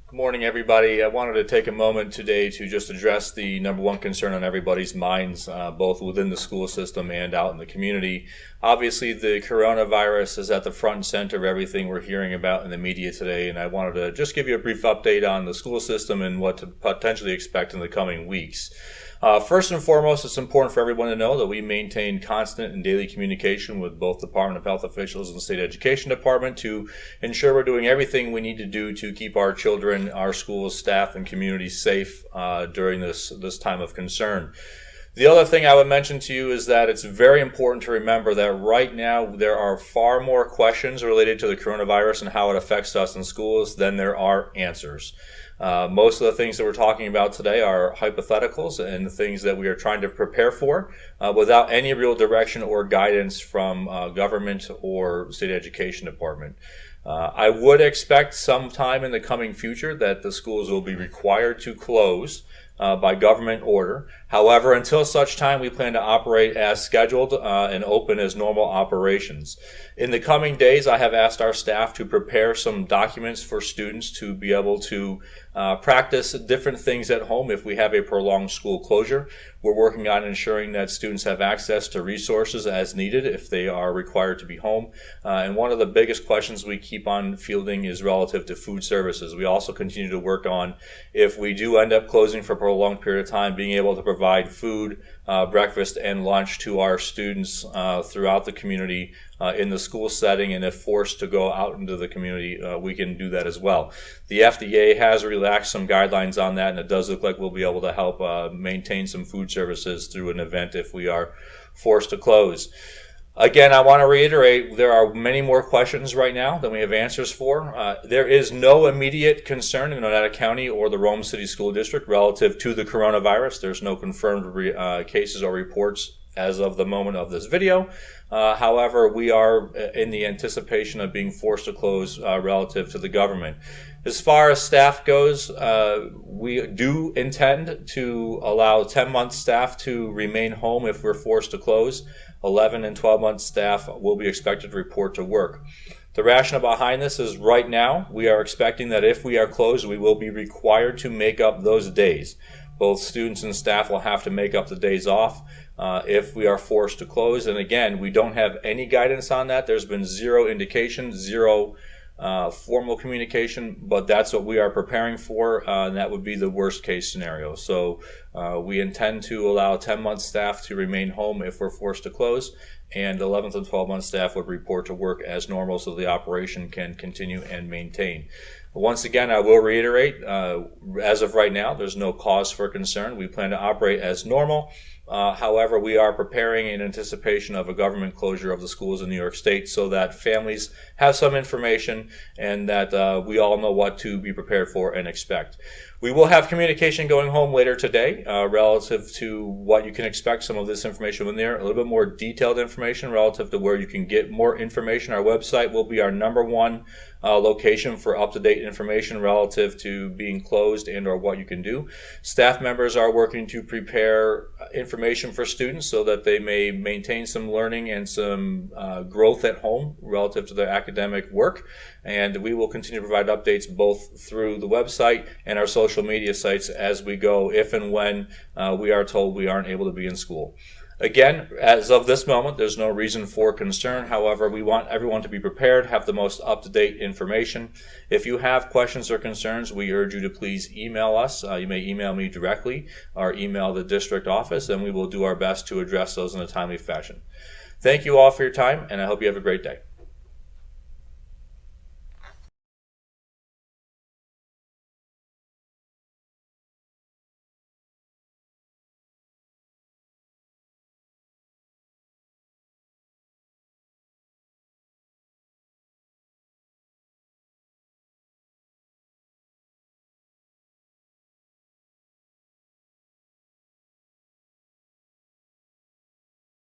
Good morning, everybody. I wanted to take a moment today to just address the number one concern on everybody's minds, both within the school system and out in the community. Obviously, the coronavirus is at the front and center of everything we're hearing about in the media today, and I wanted to just give you a brief update on the school system and what to potentially expect in the coming weeks. First and foremost, it's important for everyone to know that we maintain constant and daily communication with both Department of Health officials and the State Education Department to ensure we're doing everything we need to do to keep our children, our schools, staff, and communities safe during this time of concern. The other thing I would mention to you is that it's very important to remember that right now there are far more questions related to the coronavirus and how it affects us in schools than there are answers. Most of the things that we're talking about today are hypotheticals and things that we are trying to prepare for without any real direction or guidance from government or state education department. I would expect sometime in the coming future that the schools will be required to close by government order. However, until such time, we plan to operate as scheduled and open as normal operations. In the coming days, I have asked our staff to prepare some documents for students to be able to practice different things at home if we have a prolonged school closure. We're working on ensuring that students have access to resources as needed if they are required to be home. And one of the biggest questions we keep on fielding is relative to food services. We also continue to work on, if we do end up closing for a prolonged period of time, being able to provide food, breakfast, and lunch to our students throughout the community in the school setting, and if forced to go out into the community, we can do that as well. The FDA has relaxed some guidelines on that, and it does look like we'll be able to help maintain some food services through an event if we are forced to close. Again, I want to reiterate, there are many more questions right now than we have answers for. There is no immediate concern in Oneida County or the Rome City School District relative to the coronavirus. There's no confirmed cases or reports as of the moment of this video. However, we are in the anticipation of being forced to close relative to the government. As far as staff goes, we do intend to allow 10-month staff to remain home if we're forced to close. 11 and 12-month staff will be expected to report to work. The rationale behind this is right now we are expecting that if we are closed, we will be required to make up those days. Both students and staff will have to make up the days off if we are forced to close. And again, we don't have any guidance on that. There's been zero indication, zero formal communication, but that's what we are preparing for, and that would be the worst case scenario. So we intend to allow 10-month staff to remain home if we're forced to close, and 11th and 12-month staff would report to work as normal so the operation can continue and maintain. Once again, I will reiterate, as of right now, there's no cause for concern. We plan to operate as normal. However, we are preparing in anticipation of a government closure of the schools in New York State so that families have some information and that we all know what to be prepared for and expect. We will have communication going home later today relative to what you can expect. Some of this information in there, a little bit more detailed information relative to where you can get more information. Our website will be our number one location for up-to-date information relative to being closed and or what you can do. Staff members are working to prepare information for students so that they may maintain some learning and some growth at home relative to their academic work. And we will continue to provide updates both through the website and our social media sites as we go, if and when we are told we aren't able to be in school. Again, as of this moment, there's no reason for concern. However, we want everyone to be prepared, have the most up-to-date information. If you have questions or concerns, we urge you to please email us. You may email me directly or email the district office, and we will do our best to address those in a timely fashion. Thank you all for your time, and I hope you have a great day.